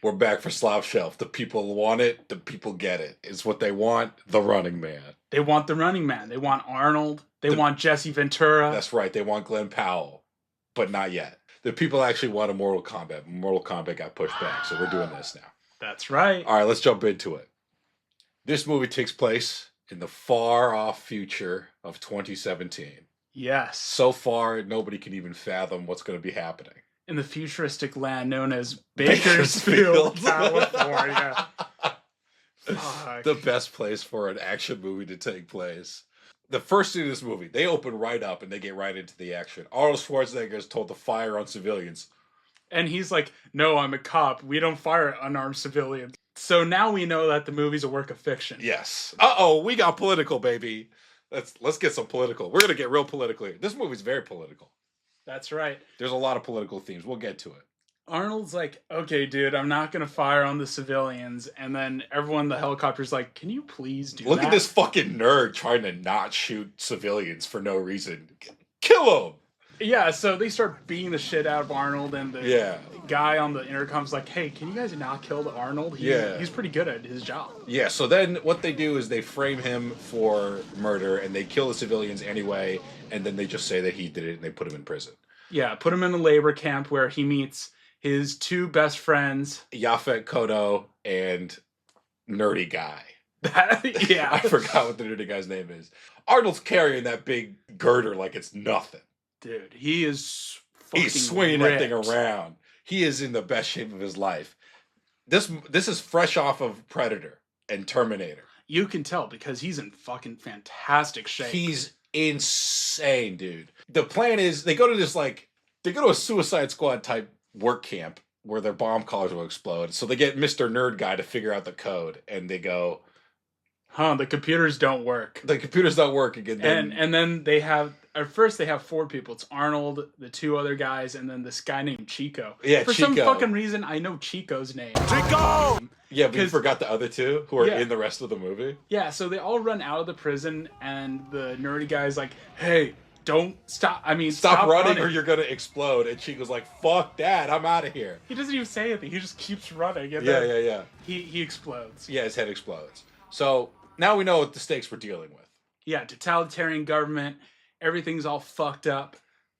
We're back for Slop Shelf. The people want it. The people get it. It's what they want. The Running Man. They want the Running Man. They want Arnold. They want Jesse Ventura. That's right. They want Glen Powell, but not yet. The people actually want a Mortal Kombat. Mortal Kombat got pushed back, so we're doing this now. That's right. All right, let's jump into it. This movie takes place in the far-off future of 2017. Yes. So far, nobody can even fathom what's going to be happening. In the futuristic land known as Bakersfield, California. The best place for an action movie to take place. The first scene of this movie, they open right up and they get right into the action. Arnold Schwarzenegger is told to fire on civilians. And he's like, no, I'm a cop. We don't fire at unarmed civilians. So now we know that the movie's a work of fiction. Yes. Uh-oh, we got political, baby. Let's get some political. We're going to get real political here. This movie's very political. That's right. There's a lot of political themes. We'll get to it. Arnold's like, okay, dude, I'm not going to fire on the civilians. And then everyone in the helicopter's like, can you please do that? Look at this fucking nerd trying to not shoot civilians for no reason. Kill him! Yeah, so they start beating the shit out of Arnold, and the guy on the intercom's like, hey, can you guys not kill the Arnold? He's pretty good at his job. Yeah, so then what they do is they frame him for murder, and they kill the civilians anyway, and then they just say that he did it, and they put him in prison. Yeah, put him in a labor camp where he meets his two best friends. Yaphet Kotto and Nerdy Guy. Yeah. I forgot what the nerdy guy's name is. Arnold's carrying that big girder like it's nothing. Dude, he is fucking He's swinging ripped. that thing around. He is in the best shape of his life. This is fresh off of Predator and Terminator. You can tell because he's in fucking fantastic shape. He's insane, dude. The plan is they go to a Suicide Squad type work camp where their bomb collars will explode. So they get Mr. Nerd Guy to figure out the code, and they go, the computers don't work. The computers don't work again. And then they have, at first they have four people. It's Arnold, the two other guys, and then this guy named Chico. Yeah, For Chico. some fucking reason, I know Chico's name. Chico! Yeah, but you forgot the other two who are in the rest of the movie. Yeah, so they all run out of the prison, and the nerdy guy's like, hey, don't stop. Stop running or you're going to explode. And Chico's like, fuck that, I'm out of here. He doesn't even say anything. He just keeps running. And Yeah. He explodes. Yeah, his head explodes. So now we know what the stakes we're dealing with. Yeah, totalitarian government. Everything's all fucked up.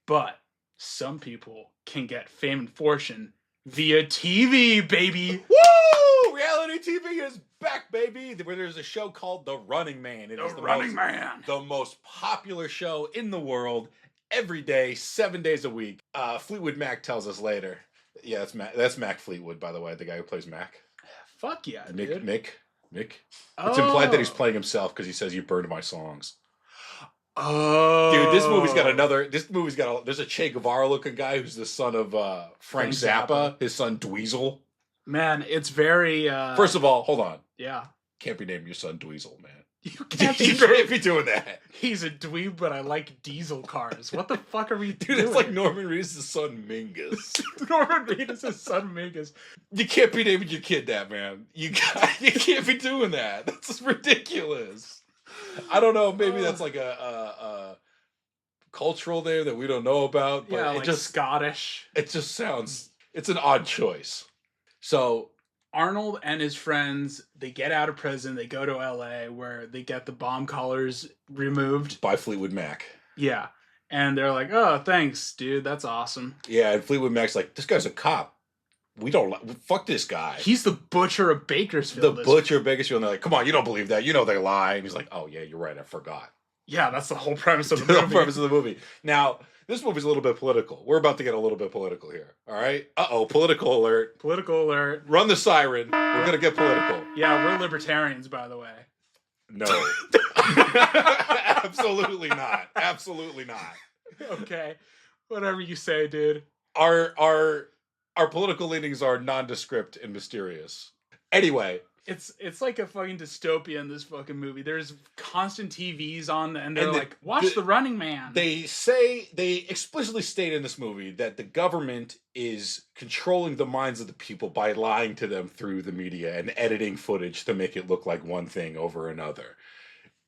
But some people can get fame and fortune via TV, baby. Woo! Reality TV is back, baby. There's a show called The Running Man. It is the most popular show in the world. Every day, 7 days a week. Fleetwood Mac tells us later. Yeah, that's Mac Fleetwood, by the way, the guy who plays Mac. Fuck yeah, dude. Mick. Oh. It's implied that he's playing himself because he says you burned my songs. Oh, dude, there's a Che Guevara looking guy who's the son of Frank Zappa, his son Dweezil. Man, it's very First of all, hold on. Yeah. Can't be naming your son Dweezil, man. You can't be doing that. He's a dweeb, but I like diesel cars. What the fuck are we doing? Dude, it's like Norman Reedus' son Mingus. Norman Reedus' son Mingus. You can't be naming your kid that, man. You can't be doing that. That's ridiculous. I don't know. Maybe that's like a cultural there that we don't know about. But yeah, just Scottish. It just sounds. It's an odd choice. So Arnold and his friends, they get out of prison. They go to LA where they get the bomb collars removed by Fleetwood Mac. Yeah, and they're like, "Oh, thanks, dude. That's awesome." Yeah, and Fleetwood Mac's like, "This guy's a cop. We don't fuck this guy. He's the butcher of Bakersfield." The butcher of Bakersfield. And they're like, "Come on, you don't believe that. You know they lie." And he's like, "Oh yeah, you're right. I forgot." Yeah, that's the whole premise of the movie. The premise of the movie. Now, this movie's a little bit political. We're about to get a little bit political here. All right? Uh-oh, political alert. Political alert. Run the siren. We're going to get political. Yeah, we're libertarians, by the way. No. Absolutely not. Absolutely not. Okay. Whatever you say, dude. Our political leanings are nondescript and mysterious. Anyway. It's like a fucking dystopia in this fucking movie. There's constant TVs on, and they're like, watch The Running Man. They explicitly state in this movie that the government is controlling the minds of the people by lying to them through the media and editing footage to make it look like one thing over another.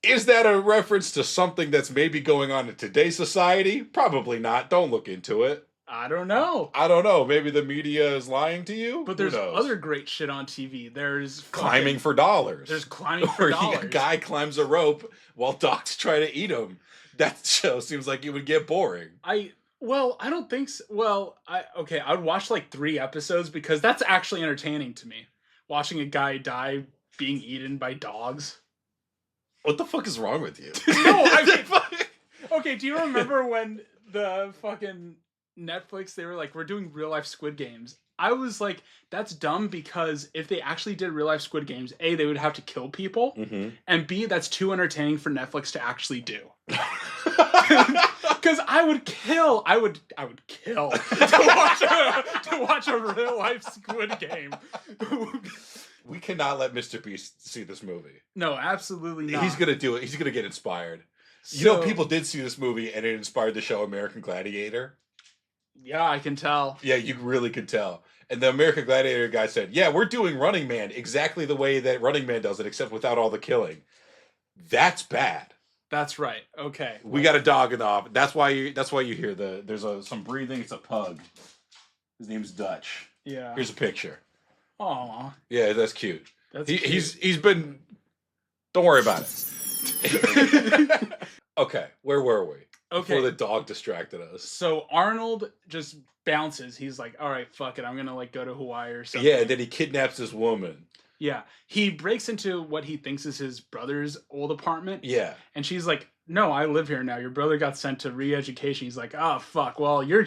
Is that a reference to something that's maybe going on in today's society? Probably not. Don't look into it. I don't know. I don't know. Maybe the media is lying to you. But there's other great shit on TV. There's climbing for dollars. There's climbing for dollars. A guy climbs a rope while dogs try to eat him. That show seems like it would get boring. I don't think so. Well, I'd watch like 3 episodes because that's actually entertaining to me. Watching a guy die being eaten by dogs. What the fuck is wrong with you? No, I mean, okay, do you remember when the fucking Netflix, they were like, we're doing real life Squid Games? I was like, that's dumb because if they actually did real life Squid Games, A, they would have to kill people, and B, that's too entertaining for Netflix to actually do. Because I would kill to watch a real life Squid Game. We cannot let Mr. Beast see this movie. No, absolutely not. He's gonna do it. He's gonna get inspired. You know, people did see this movie and it inspired the show American Gladiator. Yeah, I can tell. Yeah, you really could tell. And the American Gladiator guy said, yeah, we're doing Running Man exactly the way that Running Man does it, except without all the killing. That's bad. That's right. Okay. We got a dog in the office. That's why you hear there's some breathing. It's a pug. His name's Dutch. Yeah. Here's a picture. Aw. Yeah, that's cute. Cute. He's been. Don't worry about it. Okay, where were we? Okay. Before the dog distracted us. So Arnold just bounces. He's like, all right, fuck it. I'm going to like go to Hawaii or something. Yeah, then he kidnaps this woman. Yeah. He breaks into what he thinks is his brother's old apartment. Yeah. And she's like, no, I live here now. Your brother got sent to re-education. He's like, oh, fuck. Well, you're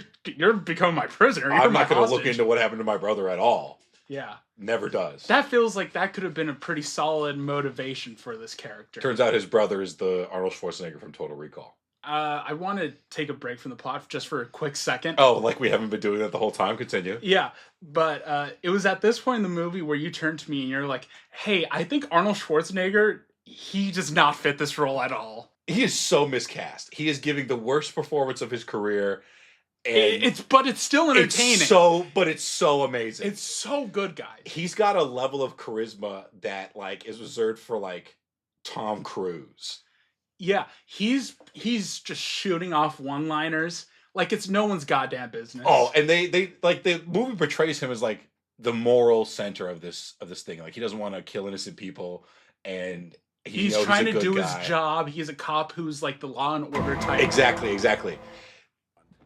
becoming my prisoner. I'm not going to look into what happened to my brother at all. Yeah. Never does. That feels like that could have been a pretty solid motivation for this character. Turns out his brother is the Arnold Schwarzenegger from Total Recall. I want to take a break from the plot just for a quick second. Oh, like we haven't been doing that the whole time? Continue. Yeah, but it was at this point in the movie where you turned to me and you're like, hey, I think Arnold Schwarzenegger, he does not fit this role at all. He is so miscast. He is giving the worst performance of his career. And it's still entertaining. It's so amazing. It's so good, guys. He's got a level of charisma that like is reserved for like Tom Cruise. Yeah, he's just shooting off one-liners like it's no one's goddamn business. Oh, and they like the movie portrays him as like the moral center of this thing. Like he doesn't want to kill innocent people, and he's trying to do his job. He's a cop who's like the law and order type. Exactly.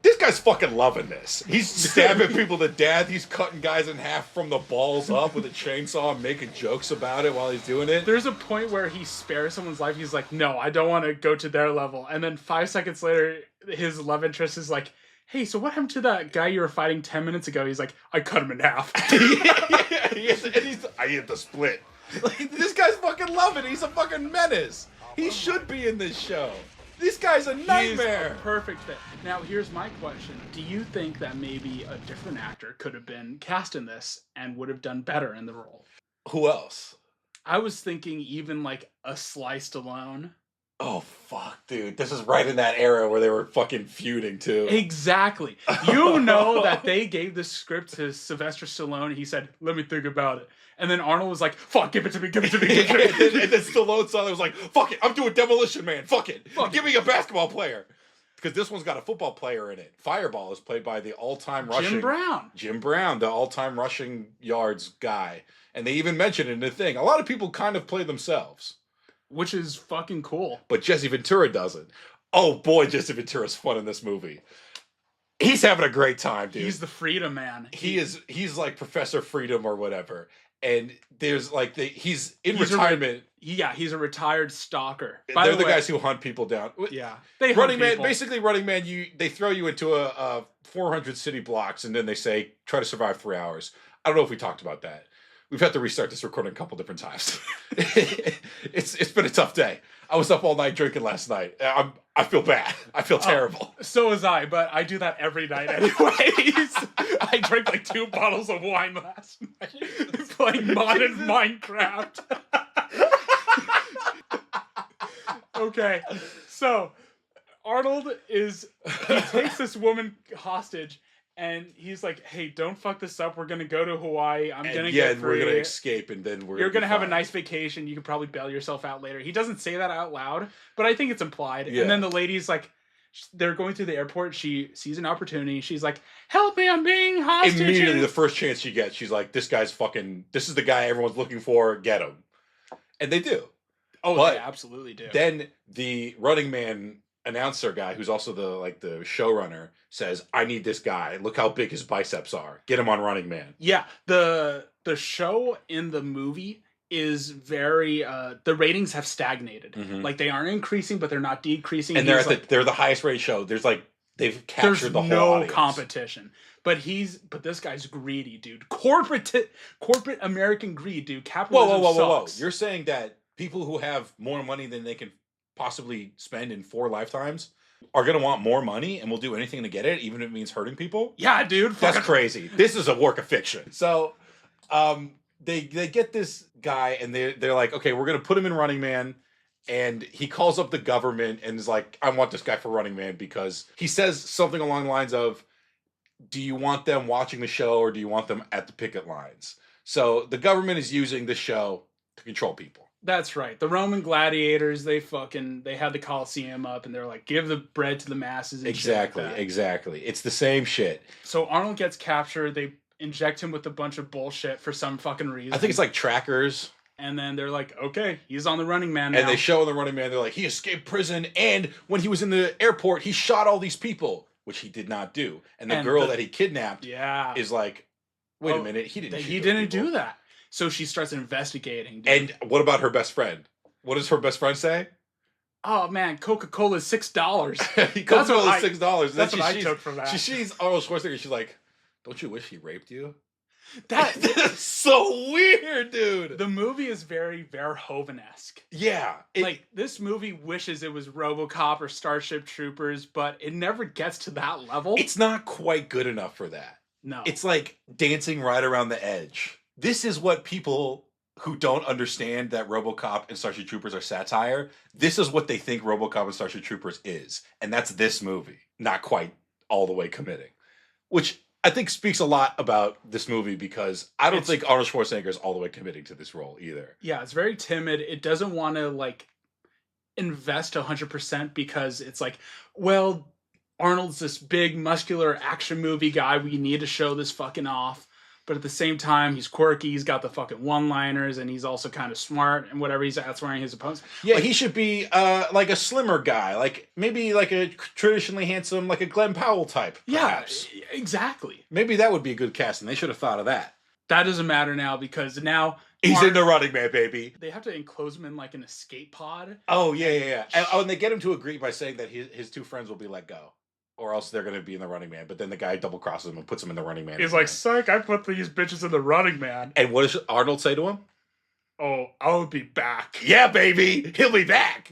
This guy's fucking loving this. He's stabbing people to death. He's cutting guys in half from the balls up with a chainsaw and making jokes about it while he's doing it. There's a point where he spares someone's life. He's like, no, I don't want to go to their level. And then 5 seconds later, his love interest is like, hey, so what happened to that guy you were fighting 10 minutes ago? He's like, I cut him in half. I hit the split. Like, this guy's fucking loving it. He's a fucking menace. He should be in this show. This guy's a nightmare. He is a perfect fit. Now, here's my question. Do you think that maybe a different actor could have been cast in this and would have done better in the role? Who else? I was thinking even like a Sly Stallone. Oh, fuck, dude. This is right in that era where they were fucking feuding, too. Exactly. You know that they gave the script to Sylvester Stallone. He said, let me think about it. And then Arnold was like, fuck, give it to me. and then Stallone saw it was like, fuck it, I'm doing Demolition Man. Fuck it. Give me a basketball player. Because this one's got a football player in it. Fireball is played by the all-time rushing... Jim Brown, the all-time rushing yards guy. And they even mentioned it in the thing. A lot of people kind of play themselves. Which is fucking cool. But Jesse Ventura doesn't. Oh boy, Jesse Ventura's fun in this movie. He's having a great time, dude. He's the Freedom Man. He's like Professor Freedom or whatever. And there's like he's in retirement. He's a retired stalker. They're the guys who hunt people down. Yeah, Running Man. They throw you into a 400 city blocks, and then they say try to survive 3 hours. I don't know if we talked about that. We've had to restart this recording a couple different times. It's been a tough day. I was up all night drinking last night. I feel bad. I feel terrible. So was I, but I do that every night anyways. I drank like 2 bottles of wine last night playing modded Minecraft. Okay, so Arnold he takes this woman hostage. And he's like, hey, don't fuck this up. We're going to go to Hawaii. I'm going to get free. We're going to escape, and then you're going to have a nice vacation. You can probably bail yourself out later. He doesn't say that out loud, but I think it's implied. Yeah. And then the lady's like, They're going through the airport. She sees an opportunity. She's like, "Help me! I'm being hostage." Immediately, the first chance she gets, she's like, "This guy's fucking. This is the guy everyone's looking for. Get him." And they do. Oh, but they absolutely do. Then the Running Man announcer guy, who's also the showrunner, says, "I need this guy. Look how big his biceps are. Get him on Running Man." Yeah, the show in the movie is very the ratings have stagnated. Like they aren't increasing, but they're not decreasing. And they're the highest rated show. There's like they've captured the whole audience. Competition. But this guy's greedy, dude. Corporate American greed, dude. Capitalism sucks. You're saying that people who have more money than they can possibly spend in 4 lifetimes are gonna want more money and will do anything to get it, even if it means hurting people? Yeah, dude. That's crazy. This is a work of fiction. So they get this guy and they're like, okay, we're gonna put him in Running Man. And he calls up the government and is like, I want this guy for Running Man, because he says something along the lines of, do you want them watching the show or do you want them at the picket lines? So the government is using the show to control people. That's right. The Roman gladiators, they had the Colosseum up and they're like, give the bread to the masses. And exactly. It's the same shit. So Arnold gets captured. They inject him with a bunch of bullshit for some fucking reason. I think it's like trackers. And then they're like, okay, he's on the Running Man now. And they show the Running Man, they're like, he escaped prison, and when he was in the airport, he shot all these people, which he did not do. And the girl that he kidnapped is like, wait a minute, he didn't do that. So she starts investigating. Dude. And what about her best friend? What does her best friend say? Oh man, Coca-Cola's $6. Coca-Cola's $6. That's what I took from that. She sees Arnold Schwarzenegger, she's like, don't you wish he raped you? That's so weird, dude. The movie is very Verhoeven-esque. Yeah. Like, this movie wishes it was RoboCop or Starship Troopers, but it never gets to that level. It's not quite good enough for that. No. It's like dancing right around the edge. This is what people who don't understand that RoboCop and Starship Troopers are satire, this is what they think RoboCop and Starship Troopers is. And that's this movie. Not quite all the way committing. Which I think speaks a lot about this movie, because I don't think Arnold Schwarzenegger is all the way committing to this role either. Yeah, it's very timid. It doesn't want to like invest 100% because it's like, well, Arnold's this big muscular action movie guy. We need to show this fucking off. But at the same time, he's quirky. He's got the fucking one-liners, and he's also kind of smart and whatever. He's outswearing his opponents. Yeah, like, he should be like a slimmer guy, like maybe like a traditionally handsome, like a Glen Powell type. Perhaps. Yeah, exactly. Maybe that would be a good casting. They should have thought of that. That doesn't matter now because now he's in the Running Man, baby. They have to enclose him in like an escape pod. Oh yeah. And they get him to agree by saying that his 2 friends will be let go. Or else they're going to be in the Running Man. But then the guy double crosses him and puts him in the Running Man. He's like, psych, I put these bitches in the Running Man. And what does Arnold say to him? Oh, I'll be back. Yeah, baby. He'll be back.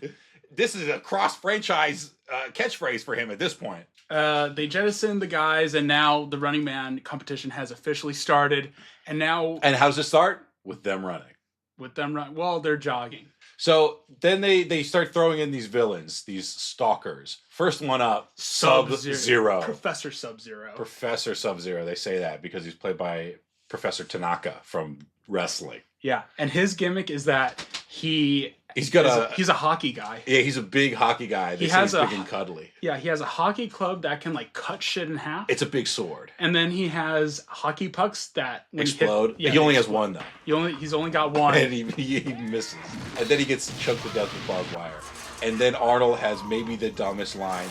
This is a cross-franchise catchphrase for him at this point. They jettison the guys, and now the Running Man competition has officially started. And how does it start? With them running. Well, they're jogging. So then they start throwing in these villains, these stalkers. First one up, Sub-Zero. Professor Sub-Zero. Professor Sub-Zero. They say that because he's played by Professor Tanaka from wrestling. Yeah, and his gimmick is that he's a hockey guy. Yeah, he's a big hockey guy. He's big and cuddly. Yeah, he has a hockey club that can like cut shit in half. It's a big sword. And then he has hockey pucks that explode. He only has one though. He's only got one. And he misses. And then he gets choked to death with barbed wire. And then Arnold has maybe the dumbest line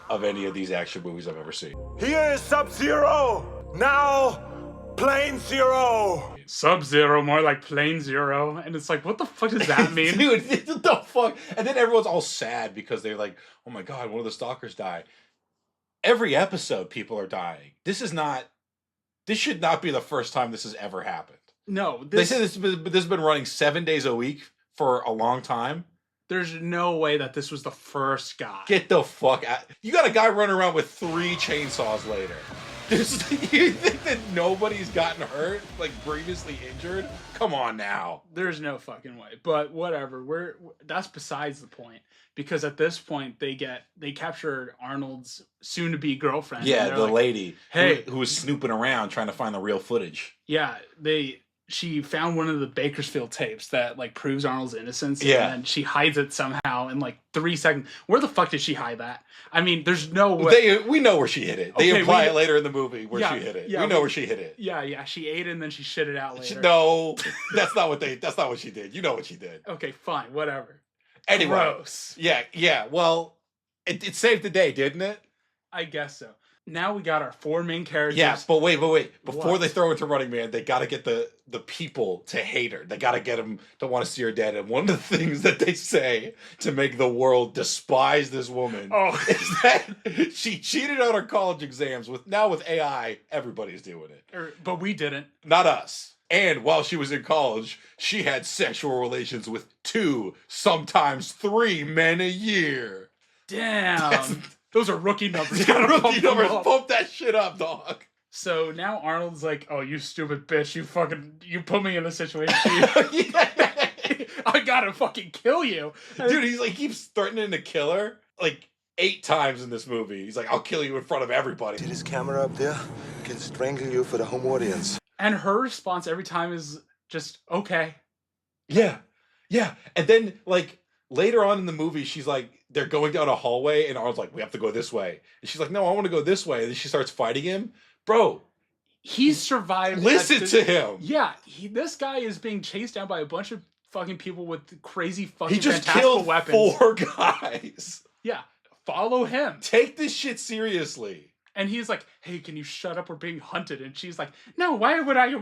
of any of these action movies I've ever seen. Here is Sub-Zero. Now, Plane Zero. Sub-Zero, more like Plane Zero. And it's like, what the fuck does that mean? Dude, what the fuck? And then everyone's all sad because they're like, oh my god, one of the stalkers died. Every episode, people are dying. This should not be the first time this has ever happened. No. They say this has been running 7 days a week for a long time. There's no way that this was the first guy. Get the fuck out. You got a guy running around with 3 chainsaws later. You think that nobody's gotten hurt, like previously injured? Come on now. There's no fucking way. But whatever. That's besides the point. Because at this point they captured Arnold's soon-to-be girlfriend. Yeah, the like, lady who was snooping around trying to find the real footage. Yeah, they she found one of the Bakersfield tapes that like proves Arnold's innocence. Yeah. And she hides it somehow in like 3 seconds. Where the fuck did she hide that? I mean, there's no way. We know where she hid it. They imply it later in the movie where she hid it. Yeah, we know where she hid it. Yeah. She ate it and then she shit it out later. No, that's not what she did. You know what she did. Okay, fine, whatever. Anyway. Gross. Yeah. Well, it saved the day, didn't it? I guess so. Now we got our 4 main characters. Yeah, but wait. Before they throw her to Running Man, they got to get the people to hate her. They got to get them to want to see her dead. And one of the things that they say to make the world despise this woman is that she cheated on her college exams. With AI, everybody's doing it. But we didn't. Not us. And while she was in college, she had sexual relations with 2, sometimes 3 men a year. Damn. Those are rookie numbers. Rookie numbers. Pump that shit up, dog. So now Arnold's like, "Oh, you stupid bitch! You put me in a situation. I gotta fucking kill you, dude." He's like, keeps threatening to kill her like 8 times in this movie. He's like, "I'll kill you in front of everybody." See this camera up there? Can strangle you for the home audience. And her response every time is just, "Okay." Yeah. And then like later on in the movie, she's like, they're going down a hallway, and Arnold's like, "We have to go this way." And she's like, "No, I want to go this way." And then she starts fighting him. Bro, he's survived. Listen to him. Yeah, this guy is being chased down by a bunch of fucking people with crazy fucking he just fantastical killed weapons. 4 guys. Yeah, follow him. Take this shit seriously. And he's like, "Hey, can you shut up? We're being hunted." And she's like, "No, why would I? No,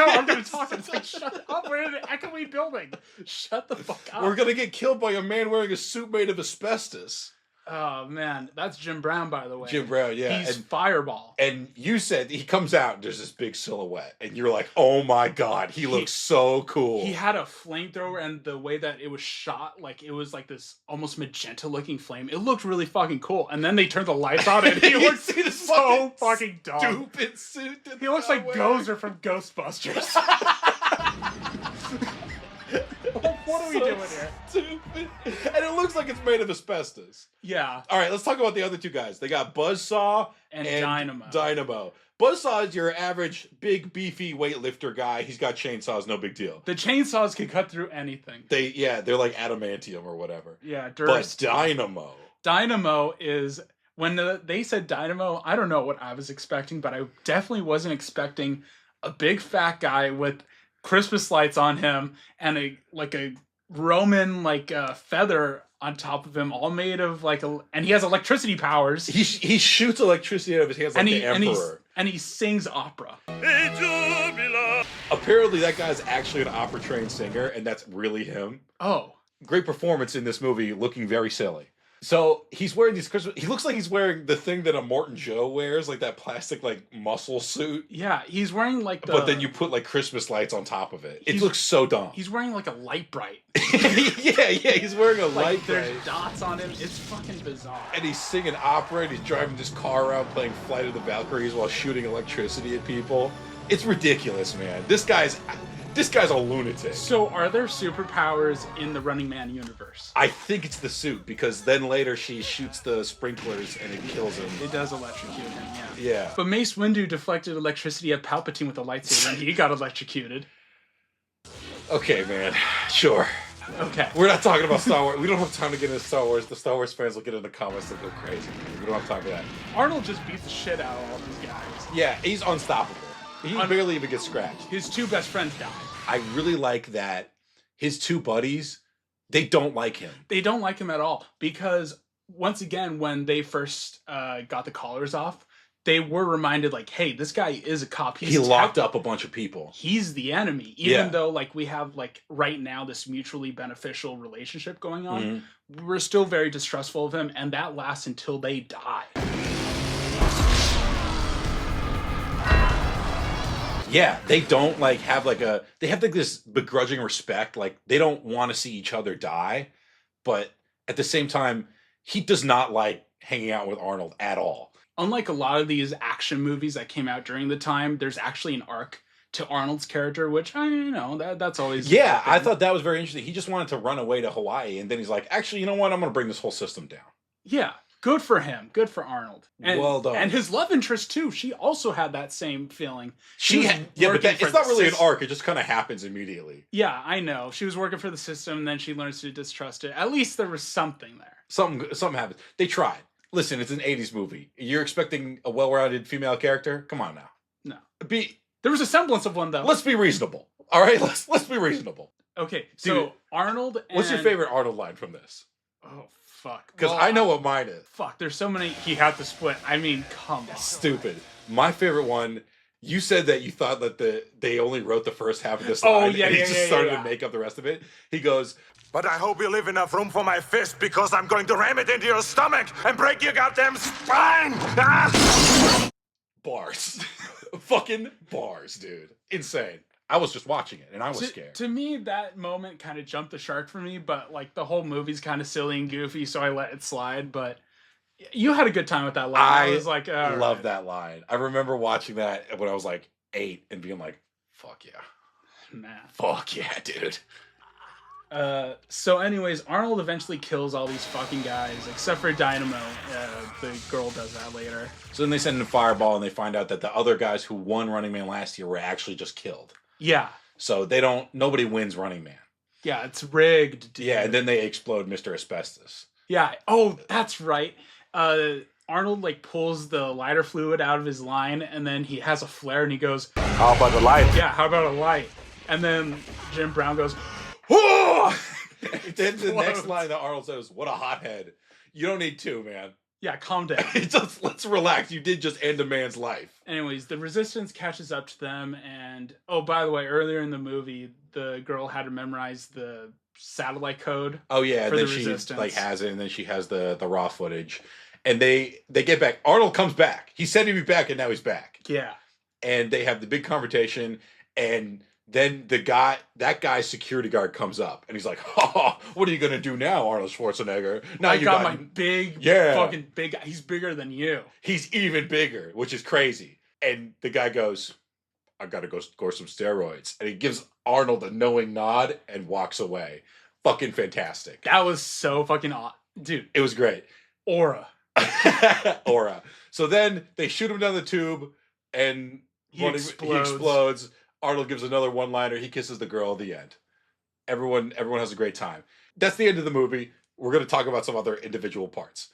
I'm gonna talk." And it's like, "Shut up! We're in an echoey building. Shut the fuck up. We're gonna get killed by a man wearing a suit made of asbestos." Oh man, that's Jim Brown, by the way. Jim Brown, yeah. He's Fireball. And you said he comes out and there's this big silhouette, and you're like, "Oh my god, he looks so cool." He had a flamethrower, and the way that it was shot, like it was like this almost magenta-looking flame. It looked really fucking cool. And then they turned the lights on, and he looked so fucking dumb. Stupid suit. He looks like Gozer from Ghostbusters. What are we doing here? Stupid. And it looks like it's made of asbestos. Yeah. All right, let's talk about the other 2 guys. They got Buzzsaw and Dynamo. Buzzsaw is your average big beefy weightlifter guy. He's got chainsaws, no big deal. The chainsaws can cut through anything. They're like adamantium or whatever. Yeah, But Dynamo is when they said Dynamo, I don't know what I was expecting, but I definitely wasn't expecting a big fat guy with Christmas lights on him and a Roman feather on top of him, all made of and he has electricity powers. He shoots electricity out of his hands like the Emperor. And he sings opera. Apparently that guy's actually an opera trained singer, and that's really him. Oh. Great performance in this movie, looking very silly. So he's wearing these Christmas. He looks like he's wearing the thing that a Morton Joe wears, like that plastic muscle suit. Yeah, he's wearing But then you put Christmas lights on top of it. It looks so dumb. He's wearing a light bright. yeah, he's wearing a light bright. There's dots on him. It's fucking bizarre. And he's singing opera, and he's driving this car around playing Flight of the Valkyries while shooting electricity at people. It's ridiculous, man. This guy's a lunatic. So are there superpowers in the Running Man universe? I think it's the suit, because then later she shoots the sprinklers and it kills him. It does electrocute him, yeah. Yeah. But Mace Windu deflected electricity at Palpatine with a lightsaber and he got electrocuted. Okay, man. Sure. Okay. We're not talking about Star Wars. We don't have time to get into Star Wars. The Star Wars fans will get in the comments and go crazy. We don't have time for that. Arnold just beats the shit out of all these guys. Yeah, he's unstoppable. He barely even gets scratched. His 2 best friends die. I really like that his 2 buddies, they don't like him. They don't like him at all because, once again, when they first got the collars off, they were reminded, hey, this guy is a cop. He locked up a bunch of people. He's the enemy. Even though, we have, right now, this mutually beneficial relationship going on, we're still very distrustful of him, and that lasts until they die. Yeah, they don't have they have this begrudging respect. They don't want to see each other die, but at the same time, he does not like hanging out with Arnold at all. Unlike a lot of these action movies that came out during the time, there's actually an arc to Arnold's character, which that's always... Yeah, I thought that was very interesting. He just wanted to run away to Hawaii, and then he's like, actually, you know what? I'm going to bring this whole system down. Yeah. Good for him. Good for Arnold. And, well done. And his love interest too. She also had that same feeling. But it's not really an arc. It just kind of happens immediately. Yeah, I know. She was working for the system, and then she learns to distrust it. At least there was something there. Something happens. They tried. Listen, it's an '80s movie. You're expecting a well-rounded female character? Come on now. No. There was a semblance of one though. Let's be reasonable. All right, let's be reasonable. Okay, so Arnold. What's your favorite Arnold line from this? Oh fuck! Because I know what mine is. Fuck, there's so many. He had to split. I mean, come on. Stupid. My favorite one. You said that you thought that they only wrote the first half of this line. Oh yeah, and he yeah, just yeah, started yeah. to make up the rest of it. He goes, But I hope you leave enough room for my fist because I'm going to ram it into your stomach and break your goddamn spine! Ah! bars. Fucking bars, dude. Insane. I was just watching it and I was scared. To me, that moment kind of jumped the shark for me, but like the whole movie's kind of silly and goofy, so I let it slide. But you had a good time with that line. I was like, love that line. I remember watching that when I was like 8 and being like, fuck yeah. Man. Fuck yeah, dude. So anyways, Arnold eventually kills all these fucking guys, except for Dynamo. The girl does that later. So then they send in Fireball and they find out that the other guys who won Running Man last year were actually just killed. Yeah. So nobody wins Running Man. Yeah, it's rigged, dude. Yeah, and then they explode Mr. Asbestos. Yeah. Oh, that's right. Arnold like pulls the lighter fluid out of his line, and then he has a flare, and he goes, How about the light? Yeah, how about a light? And then Jim Brown goes, whoa! Then the next line that Arnold says, what a hothead. You don't need two, man. Yeah, calm down. Let's relax. You did just end a man's life. Anyways, the Resistance catches up to them, and oh, by the way, earlier in the movie, the girl had to memorize the satellite code. Oh yeah, and then she like has it, and then she has the raw footage, and they get back. Arnold comes back. He said he'd be back, and now he's back. Yeah, and they have the big confrontation, and then that guy's security guard comes up, and he's like, "Oh, what are you gonna do now, Arnold Schwarzenegger? Now you got my big, fucking big guy. He's bigger than you. He's even bigger, which is crazy." And the guy goes, "I gotta go score some steroids," and he gives Arnold a knowing nod and walks away. Fucking fantastic. That was so fucking odd, dude. It was great. Aura. So then they shoot him down the tube, and he explodes. Arnold gives another one-liner. He kisses the girl at the end. Everyone has a great time. That's the end of the movie. We're going to talk about some other individual parts.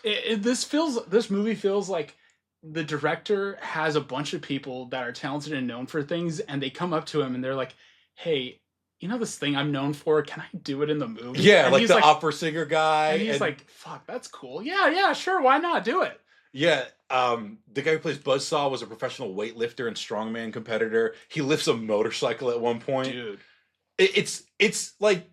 This movie feels like the director has a bunch of people that are talented and known for things, and they come up to him and they're like, "Hey, you know this thing I'm known for? Can I do it in the movie?" Yeah, and like the opera singer guy. And he's like, "Fuck, that's cool. Yeah, sure. Why not do it?" Yeah, the guy who plays Buzzsaw was a professional weightlifter and strongman competitor. He lifts a motorcycle at one point. Dude, it's like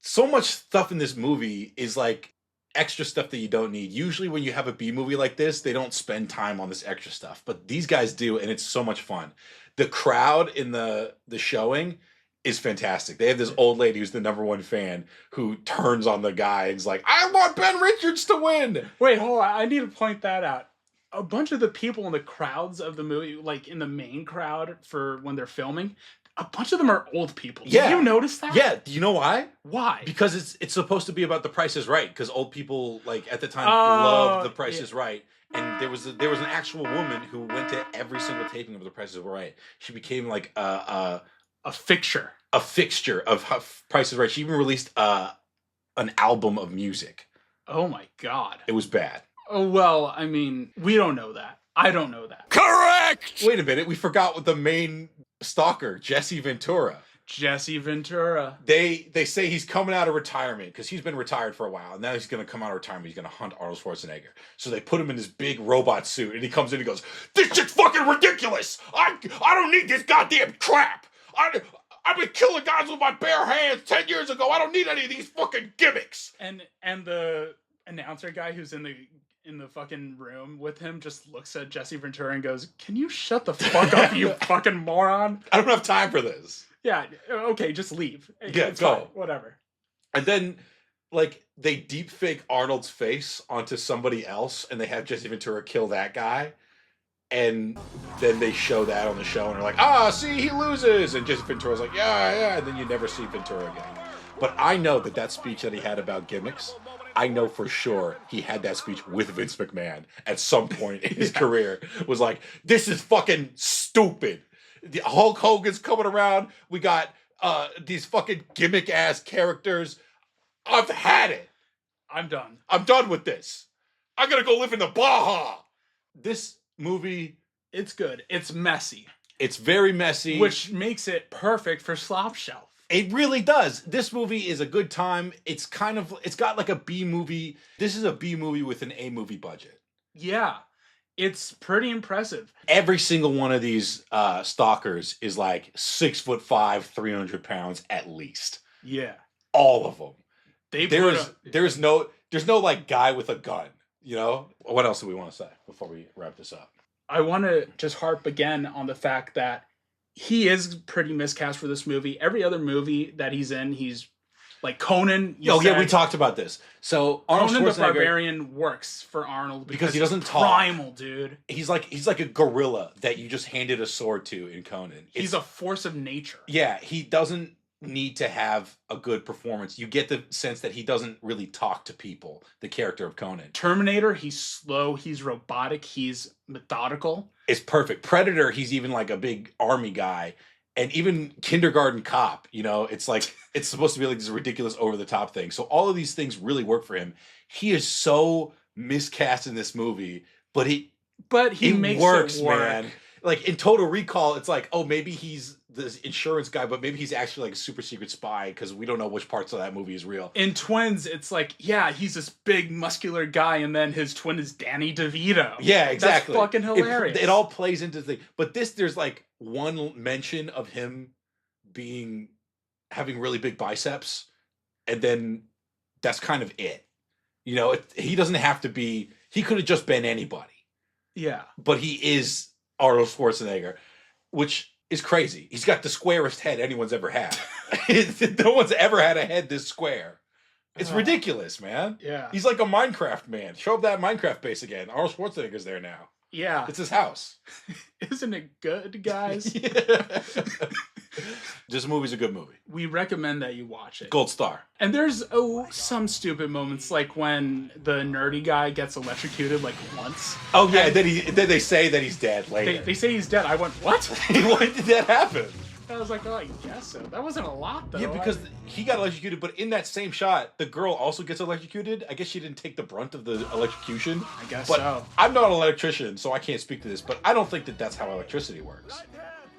so much stuff in this movie is like extra stuff that you don't need. Usually when you have a B movie like this, they don't spend time on this extra stuff, but these guys do, and it's so much fun. The crowd in the showing is fantastic. They have this old lady who's the #1 fan who turns on the guy and's like, "I want Ben Richards to win." Wait, hold on. I need to point that out. A bunch of the people in the crowds of the movie, like in the main crowd for when they're filming, a bunch of them are old people. Yeah. Did you notice that? Yeah. Do you know why? Why? Because it's supposed to be about The Price is Right. Because old people like at the time loved The Price is Right. And there was an actual woman who went to every single taping of The Price is Right. She became like a fixture. A fixture of Price is Right. She even released an album of music. Oh my God. It was bad. Oh, well, I mean, we don't know that. I don't know that. Correct! Wait a minute. We forgot what the main stalker, Jesse Ventura. Jesse Ventura. They say he's coming out of retirement because he's been retired for a while. And now he's going to come out of retirement. He's going to hunt Arnold Schwarzenegger. So they put him in this big robot suit. And he comes in and goes, "This shit's fucking ridiculous. I don't need this goddamn crap. I've been killing guys with my bare hands 10 years ago. I don't need any of these fucking gimmicks." And the announcer guy who's in the fucking room with him just looks at Jesse Ventura and goes, "Can you shut the fuck up, you fucking moron? I don't have time for this." Yeah, okay, just leave. Yeah, it's go. Fine, whatever. And then, like, they deep fake Arnold's face onto somebody else, and they have Jesse Ventura kill that guy. And then they show that on the show, and they're like, see, he loses. And Jesse Ventura's like, yeah. And then you never see Ventura again. But I know that speech that he had about gimmicks, I know for sure he had that speech with Vince McMahon at some point in his career. Was like, this is fucking stupid. The Hulk Hogan's coming around. We got these fucking gimmick ass characters. I've had it. I'm done. I'm done with this. I'm gonna go live in the Baja. This movie, it's good. It's messy. It's very messy, which makes it perfect for Slop Shelf. It really does. This movie is a good time. It's got like a B movie. This is a B movie with an A movie budget. Yeah. It's pretty impressive. Every single one of these stalkers is like 6'5", 300 pounds at least. Yeah. All of them. There's no like guy with a gun, you know? What else do we want to say before we wrap this up? I want to just harp again on the fact that he is pretty miscast for this movie. Every other movie that he's in, he's like Conan. Yeah, we talked about this. So Arnold Conan the Schwarzenegger, Barbarian works for Arnold because he doesn't talk. Primal, dude. He's like a gorilla that you just handed a sword to in Conan. He's a force of nature. Yeah, he doesn't need to have a good performance. You get the sense that he doesn't really talk to people, the character of Conan. Terminator, he's slow, he's robotic, he's methodical. It's perfect. Predator, he's even like a big army guy. And even Kindergarten Cop, you know, it's like, it's supposed to be like this ridiculous over-the-top thing. So all of these things really work for him. He is so miscast in this movie, but he makes works, it work. man. Like in Total Recall, it's like, oh, maybe he's the insurance guy, but maybe he's actually like a super secret spy because we don't know which parts of that movie is real. In Twins, it's like, yeah, he's this big muscular guy, and then his twin is Danny DeVito. Yeah, exactly. That's fucking hilarious. It all plays into the thing. But there's like one mention of him having really big biceps, and then that's kind of it. You know, he doesn't have to be. He could have just been anybody. Yeah, but he is Arnold Schwarzenegger, which is crazy. He's got the squarest head anyone's ever had. No one's ever had a head this square. It's ridiculous, man. Yeah. He's like a Minecraft man. Show up that Minecraft base again. Arnold Schwarzenegger's there now. Yeah. It's his house. Isn't it good, guys? Yeah. This movie's a good movie. We recommend that you watch it. Gold star. And there's some stupid moments, like when the nerdy guy gets electrocuted like once. Oh yeah, then they say that he's dead later. They say he's dead. I went, what? Why did that happen? I was like, oh, I guess so. That wasn't a lot, though. Yeah, because he got electrocuted, but in that same shot, the girl also gets electrocuted. I guess she didn't take the brunt of the electrocution. I guess but so. I'm not an electrician, so I can't speak to this, but I don't think that that's how electricity works.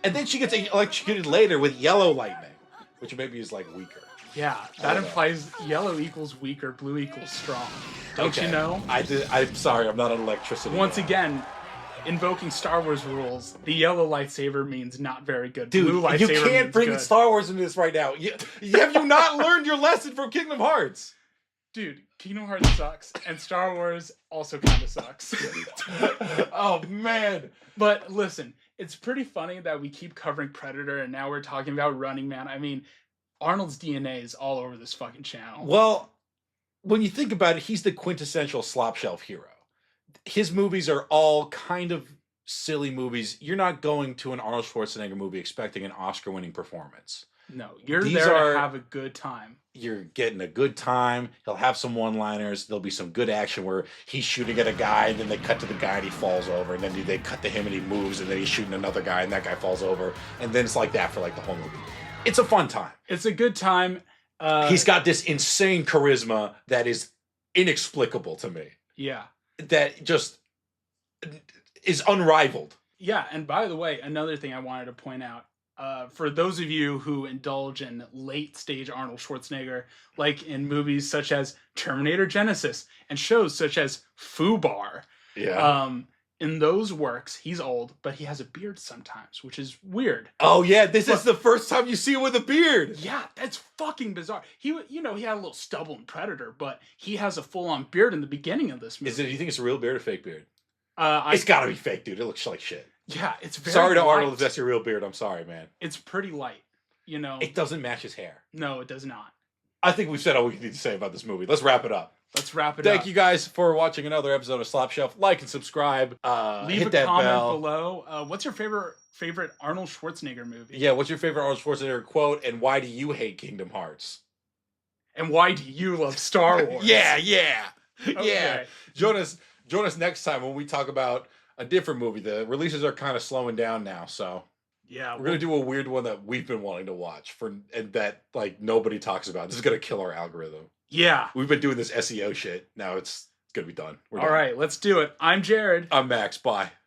And then she gets electrocuted later with yellow lightning, which maybe is like weaker. Yeah, that implies yellow equals weaker, blue equals strong. Don't you know? I'm sorry, I'm not an electricity Once guy. again, invoking Star Wars rules, the yellow lightsaber means not very good. Dude, blue lightsaber you can't means bring good. Star Wars into this right now. Have you not learned your lesson from Kingdom Hearts? Dude, Kingdom Hearts sucks, and Star Wars also kind of sucks. Oh, man. But listen, it's pretty funny that we keep covering Predator, and now we're talking about Running Man. I mean, Arnold's DNA is all over this fucking channel. Well, when you think about it, he's the quintessential slop shelf hero. His movies are all kind of silly movies. You're not going to an Arnold Schwarzenegger movie expecting an Oscar-winning performance. No, you're there to have a good time. You're getting a good time. He'll have some one-liners. There'll be some good action where he's shooting at a guy, and then they cut to the guy and he falls over, and then they cut to him and he moves, and then he's shooting another guy and that guy falls over, and then it's like that for like the whole movie. It's a fun time. It's a good time. He's got this insane charisma that is inexplicable to me. Yeah. That just is unrivaled. Yeah, and by the way, another thing I wanted to point out, for those of you who indulge in late-stage Arnold Schwarzenegger, like in movies such as Terminator Genesis and shows such as Fubar, in those works, he's old, but he has a beard sometimes, which is weird. Oh yeah, this is the first time you see him with a beard. Yeah, that's fucking bizarre. He had a little stubble in Predator, but he has a full-on beard in the beginning of this movie. Do you think it's a real beard or fake beard? It's got to be fake, dude. It looks like shit. Yeah, it's very sorry to light. Arnold if that's your real beard. I'm sorry, man. It's pretty light, you know. It doesn't match his hair. No, it does not. I think we've said all we need to say about this movie. Let's wrap it up. Let's wrap it up. Thank you guys for watching another episode of Slop Shelf. Like and subscribe. Leave hit a that comment bell. below. What's your favorite Arnold Schwarzenegger movie? Yeah, what's your favorite Arnold Schwarzenegger quote, and why do you hate Kingdom Hearts? And why do you love Star Wars? Yeah. Okay. Jonas next time when we talk about a different movie. The releases are kind of slowing down now, so Yeah. we're gonna do a weird one that we've been wanting to watch and that like nobody talks about. This is gonna kill our algorithm. Yeah. We've been doing this SEO shit. Now it's gonna be done. We're All done. right, let's do it. I'm Jared. I'm Max. Bye.